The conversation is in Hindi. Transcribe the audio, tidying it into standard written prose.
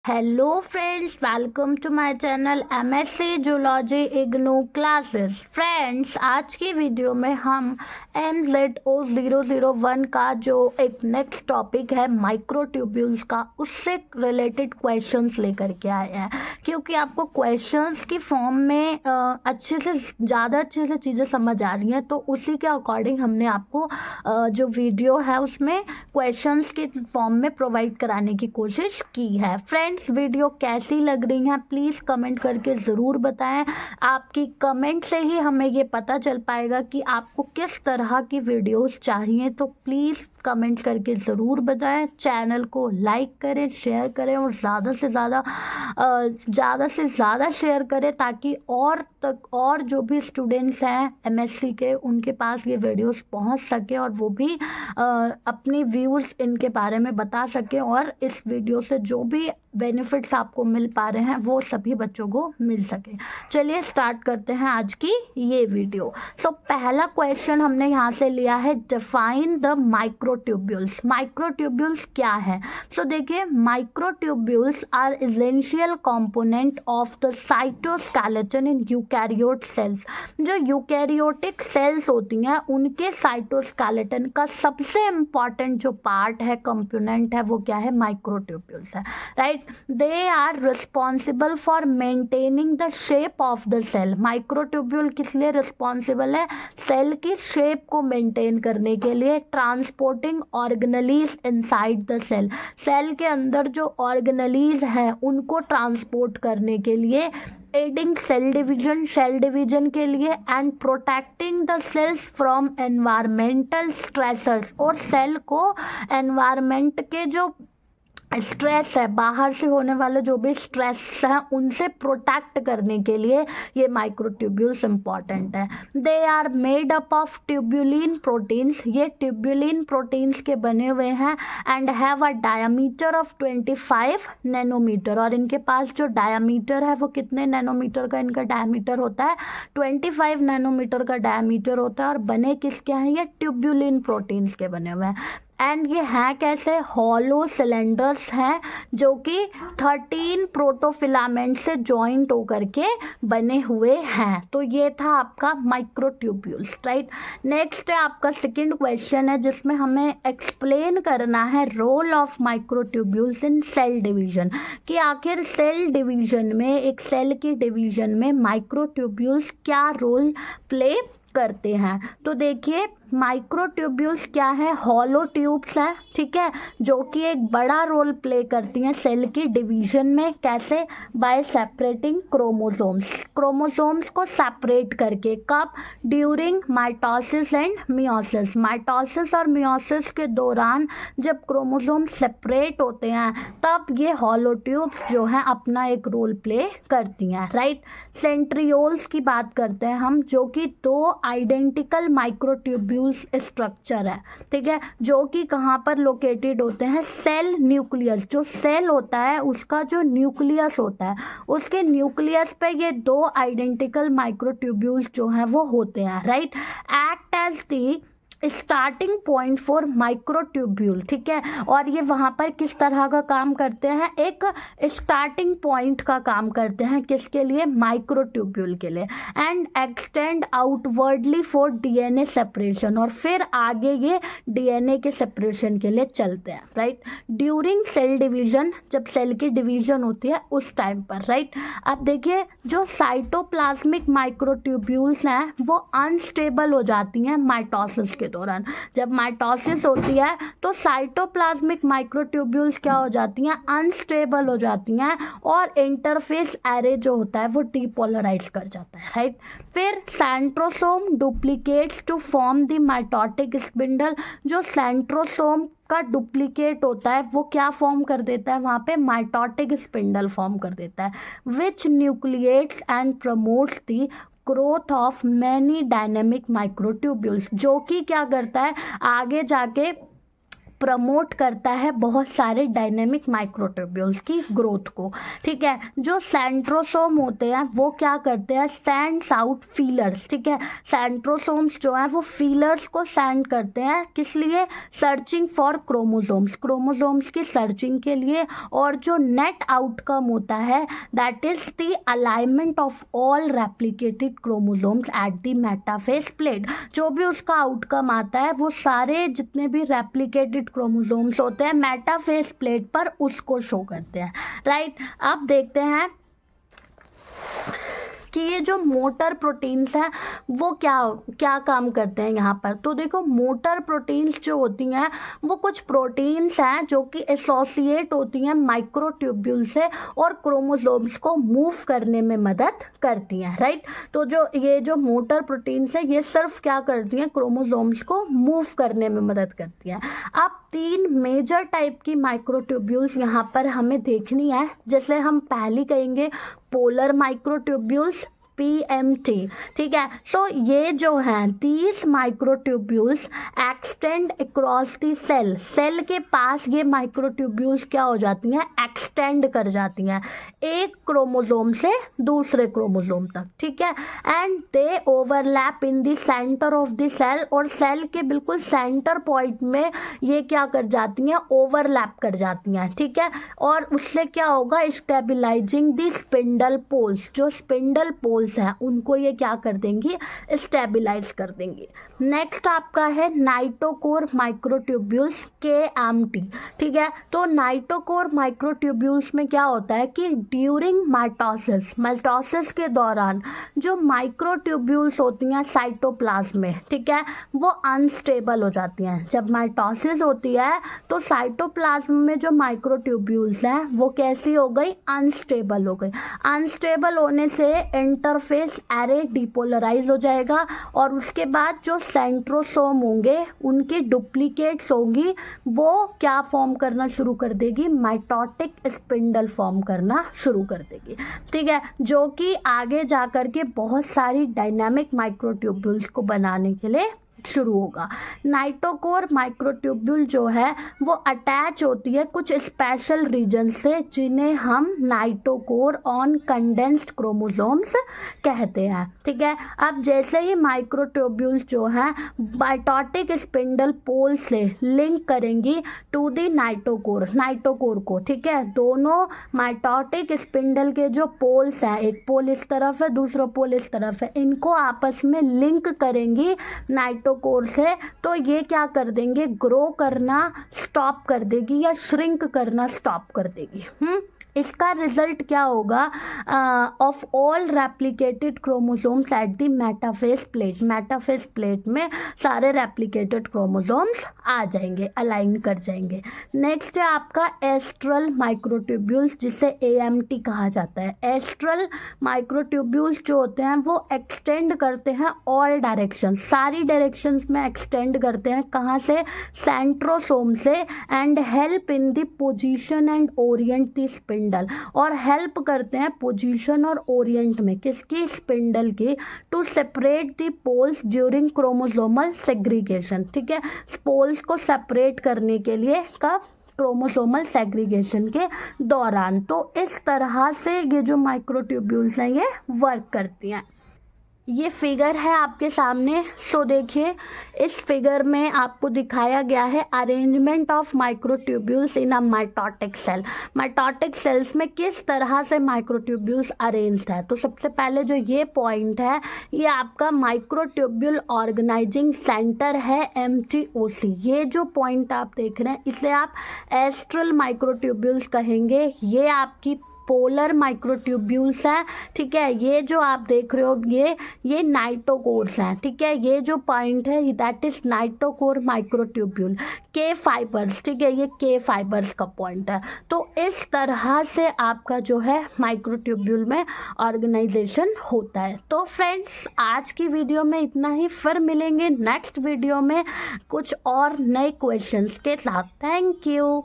Hello friends, welcome to my channel MSc zoology IGNOU classes. Friends, आज की वीडियो में हम NZO001 का जो एक नेक्स्ट टॉपिक है माइक्रोट्यूब्यूल्स का, उससे रिलेटेड क्वेश्चंस लेकर के आए हैं। क्योंकि आपको क्वेश्चंस की फॉर्म में अच्छे से चीज़ें समझ आ रही हैं, तो उसी के अकॉर्डिंग हमने आपको जो वीडियो है उसमें क्वेश्चंस के फॉर्म में प्रोवाइड कराने की कोशिश की है। फ्रेंड्स, वीडियो कैसी लग रही है प्लीज़ कमेंट करके ज़रूर बताएं। आपकी कमेंट से ही हमें ये पता चल पाएगा कि आपको किस तरह की वीडियोस चाहिए, तो प्लीज़ कमेंट करके ज़रूर बताएं। चैनल को लाइक करें, शेयर करें और ज़्यादा से ज़्यादा शेयर करें, ताकि और जो भी स्टूडेंट्स हैं एमएससी के, उनके पास ये वीडियोस पहुंच सके और वो भी अपनी व्यूज़ इनके बारे में बता सकें, और इस वीडियो से जो भी बेनिफिट्स आपको मिल पा रहे हैं वो सभी बच्चों को मिल सके। चलिए स्टार्ट करते हैं आज की ये वीडियो। पहला क्वेश्चन हमने यहाँ से लिया है, डिफाइन द माइक्रोट्यूब्यूल्स। माइक्रोट्यूब्यूल्स क्या है? देखिए, microtubules are essential component of the cytoskeleton in eukaryote cells. जो यूकैरियोटिक सेल्स होती हैं उनके साइटोस्केलेटन का सबसे इम्पॉर्टेंट जो पार्ट है, कंपोनेंट है, वो क्या है? माइक्रोट्यूब्यूल्स है, right. They are responsible for maintaining the shape of the cell. Microtubule किस लिए रिस्पॉन्सिबल है? सेल की शेप को मेंटेन करने के लिए। Transporting organelles inside the cell, cell के अंदर जो ऑर्गेनेलीज हैं उनको ट्रांसपोर्ट करने के लिए। एडिंग सेल डिवीजन के लिए। And protecting the cells from environmental stressors, और सेल को एनवायरमेंट के जो स्ट्रेस है, बाहर से होने वाले जो भी स्ट्रेस हैं उनसे प्रोटेक्ट करने के लिए ये माइक्रोट्यूब्यूल्स इंपॉर्टेंट है। They are made up of tubulin proteins, ये ट्यूब्यूलिन प्रोटीन्स के बने हुए हैं। And have a diameter of 25 nanometer, और इनके पास जो डायामीटर है वो कितने नैनोमीटर का इनका डायामीटर होता है? 25 नैनोमीटर का डायामीटर होता है। और बने किसके हैं? ये ट्यूब्यूलिन प्रोटीन्स के बने हुए हैं। एंड ये हैं कैसे? हॉलो सिलेंडर्स हैं जो कि 13 प्रोटोफिलामेंट से जॉइंट होकर के बने हुए हैं। तो ये था आपका माइक्रोट्यूब्यूल्स, राइट। नेक्स्ट है आपका सेकंड क्वेश्चन है, जिसमें हमें एक्सप्लेन करना है role of microtubules in cell division, कि आखिर सेल डिवीजन में, एक सेल की डिवीजन में माइक्रोट्यूब्यूल्स क्या रोल प्ले करते हैं। तो देखिए, माइक्रोट्यूब्यूल्स क्या है? हॉलो ट्यूब्स है, ठीक है, जो कि एक बड़ा रोल प्ले करती हैं सेल की डिवीजन में। कैसे? बाय सेपरेटिंग क्रोमोसोम्स, क्रोमोसोम्स को सेपरेट करके। कब? During mitosis and meiosis, mitosis और मियोसिस के दौरान जब क्रोमोसोम सेपरेट होते हैं तब ये हॉलो ट्यूब्स जो हैं अपना एक रोल प्ले करती हैं, राइट। सेंट्रियोल्स की बात करते हैं हम, जो कि दो आइडेंटिकल माइक्रोट्यूब्यूल्स स्ट्रक्चर है, ठीक है, जो कि कहाँ पर लोकेटेड होते हैं? सेल न्यूक्लियस, जो सेल होता है उसका जो न्यूक्लियस होता है, उसके न्यूक्लियस पे ये दो आइडेंटिकल माइक्रोट्यूब्यूल्स जो हैं वो होते हैं, right. Act as the starting point for microtubule, ठीक है, और ये वहाँ पर किस तरह का काम करते हैं? एक स्टार्टिंग पॉइंट का काम करते हैं। किसके लिए? माइक्रोट्यूब्यूल के लिए। And extend outwardly for DNA separation, और फिर आगे ये डीएनए के सेपरेशन के लिए चलते हैं, राइट। ड्यूरिंग सेल डिवीजन, जब सेल की डिवीजन होती है उस टाइम पर, राइट। अब देखिए, जो साइटोप्लाज्मिक माइक्रोट्यूब्यूल्स हैं वो अनस्टेबल हो जाती हैं माइटोसिस के दौरान। जब माइटोसिस होती है तो साइटोप्लाज्मिक माइक्रोट्यूब्यूल्स क्या हो जाती हैं? अनस्टेबल हो जाती हैं, और इंटरफेस एरे जो होता है वो डीपोलराइज कर जाता है, राइट। फिर centrosome duplicates to form the mitotic spindle, जो सेंट्रोसोम का डुप्लीकेट होता है वो क्या फॉर्म कर देता है? वहाँ पे माइटोटिक स्पिंडल फॉर्म कर देता है, which nucleates and promotes the growth of many dynamic microtubules, जो कि क्या करता है? आगे जाके प्रमोट करता है बहुत सारे डायनेमिक माइक्रोट्यूब्यूल्स की ग्रोथ को। ठीक है, जो सेंट्रोसोम होते हैं वो क्या करते हैं, सेंड्स आउट फीलर्स। ठीक है, सेंट्रोसोम्स जो है वो फीलर्स को सेंड करते हैं, किस लिए, सर्चिंग फॉर क्रोमोसोम्स, क्रोमोसोम्स की सर्चिंग के लिए। और जो नेट आउटकम होता है that is the alignment of all replicated chromosomes at the metaphase plate. जो भी उसका आउटकम आता है वो सारे जितने भी रेप्लिकेटेड क्रोमोसोम्स होते हैं मेटाफेज प्लेट पर उसको शो करते हैं। राइट, अब देखते हैं कि ये जो मोटर प्रोटीन्स हैं वो क्या क्या काम करते हैं यहाँ पर। तो देखो, मोटर प्रोटीन्स जो होती हैं वो कुछ प्रोटीन्स हैं जो कि एसोसिएट होती हैं माइक्रोट्यूब्यूल से और क्रोमोसोम्स को मूव करने में मदद करती हैं। राइट, तो जो ये जो मोटर प्रोटीन्स है ये सिर्फ क्या करती हैं, क्रोमोसोम्स को मूव करने में मदद करती हैं। अब 3 मेजर टाइप की माइक्रोट्यूब्यूल्स यहाँ पर हमें देखनी है। जैसे हम पहली कहेंगे पोलर माइक्रोट्यूब्यूल्स, PMT। ठीक है, सो ये जो हैं these microtubules extend across the cell, cell के पास ये माइक्रोट्यूब्यूल्स क्या हो जाती हैं, एक्सटेंड कर जाती हैं एक क्रोमोसोम से दूसरे क्रोमोसोम तक। ठीक है, and they overlap in the centre of the cell, और सेल के बिल्कुल सेंटर पॉइंट में ये क्या कर जाती हैं, ओवरलैप कर जाती हैं। ठीक है, और उससे क्या होगा, स्टेबिलाइजिंग द स्पिंडल पोल्स, जो स्पिंडल पोल्स हैं उनको ये क्या कर देंगी, स्टेबिलाइज कर देंगी। नेक्स्ट आपका है नाइटोकोर माइक्रोट्यूब्यूल्स, KMT। ठीक है, तो नाइटोकोर माइक्रोट्यूब्यूल्स में क्या होता है कि ड्यूरिंग माइटोसिस, माइटोसिस के दौरान जो माइक्रोट्यूब्यूल्स होती हैं साइटोप्लाज्म में, ठीक है, वो अनस्टेबल हो जाती हैं। जब माइटोसिस होती है तो साइटोप्लाज्म में जो माइक्रोट्यूब्यूल्स हैं वो कैसी हो गई, अनस्टेबल हो गई। अनस्टेबल होने से इंटरफेस एरे डिपोलराइज हो जाएगा और उसके बाद जो सेंट्रोसोम होंगे उनकी डुप्लीकेट्स होंगी, वो क्या फॉर्म करना शुरू कर देगी, माइटोटिक स्पिंडल फॉर्म करना शुरू कर देगी। ठीक है, जो कि आगे जा कर के बहुत सारी डायनामिक माइक्रोट्यूब्यूल्स को बनाने के लिए शुरू होगा। नाइटोकोर माइक्रोट्यूब्यूल जो है वो अटैच होती है कुछ स्पेशल रीजन से जिन्हें हम नाइटोकोर ऑन कंडेंस्ड क्रोमोसोम्स कहते हैं। ठीक है, अब जैसे ही माइक्रोट्यूब्यूल्स जो हैं माइटोटिक स्पिंडल पोल से लिंक करेंगी टू द नाइटोकोर, नाइटोकोर को। ठीक है, दोनों माइटोटिक स्पिंडल के जो पोल्स हैं, एक पोल इस तरफ है दूसरा पोल इस तरफ है, इनको आपस में लिंक करेंगी नाइटोकोर से, तो ये क्या कर देंगे, ग्रो करना स्टॉप कर देगी या श्रिंक करना स्टॉप कर देगी। इसका रिजल्ट क्या होगा, of all replicated chromosomes at the metaphase plate, metaphase plate में सारे रेप्लिकेटेड क्रोमोसोम्स आ जाएंगे, अलाइन कर जाएंगे। नेक्स्ट है आपका एस्ट्रल माइक्रोट्यूब्यूल्स, जिसे AMT कहा जाता है। एस्ट्रल माइक्रोट्यूब्यूल्स जो होते हैं वो एक्सटेंड करते हैं ऑल डायरेक्शन, सारी डायरेक्शंस में एक्सटेंड करते हैं। कहाँ से, सेंट्रोसोम से, and help in the position and orient the spindle, और हेल्प करते हैं पोजीशन और ओरिएंट में, किसकी, स्पिंडल की, to separate the poles during chromosomal segregation. ठीक है, पोल्स को सेपरेट करने के लिए, कब, क्रोमोसोमल सेग्रीगेशन के दौरान। तो इस तरह से ये जो माइक्रोट्यूब्यूल्स हैं ये वर्क करती हैं। ये फिगर है आपके सामने। सो देखिए, इस फिगर में आपको दिखाया गया है arrangement of microtubules in a mitotic cell. Mitotic cells में किस तरह से माइक्रोट्यूब्यूल्स अरेंज्ड है। तो सबसे पहले जो ये पॉइंट है ये आपका माइक्रोट्यूब्यूल ऑर्गेनाइजिंग सेंटर है, MTOC। ये जो पॉइंट आप देख रहे हैं इसे आप एस्ट्रल माइक्रोट्यूब्यूल्स कहेंगे। ये आपकी पोलर माइक्रोट्यूब्यूल्स हैं। ठीक है, ये जो आप देख रहे हो ये नाइटोकोर्स हैं। ठीक है, ये जो पॉइंट है that is kinetochore microtubule, K fibres. ठीक है, ये K फाइबर्स का पॉइंट है। तो इस तरह से आपका जो है माइक्रोट्यूब्यूल में ऑर्गेनाइजेशन होता है। तो फ्रेंड्स, आज की वीडियो में इतना ही, फिर मिलेंगे नेक्स्ट वीडियो में कुछ और नए क्वेश्चंस के साथ। Thank you.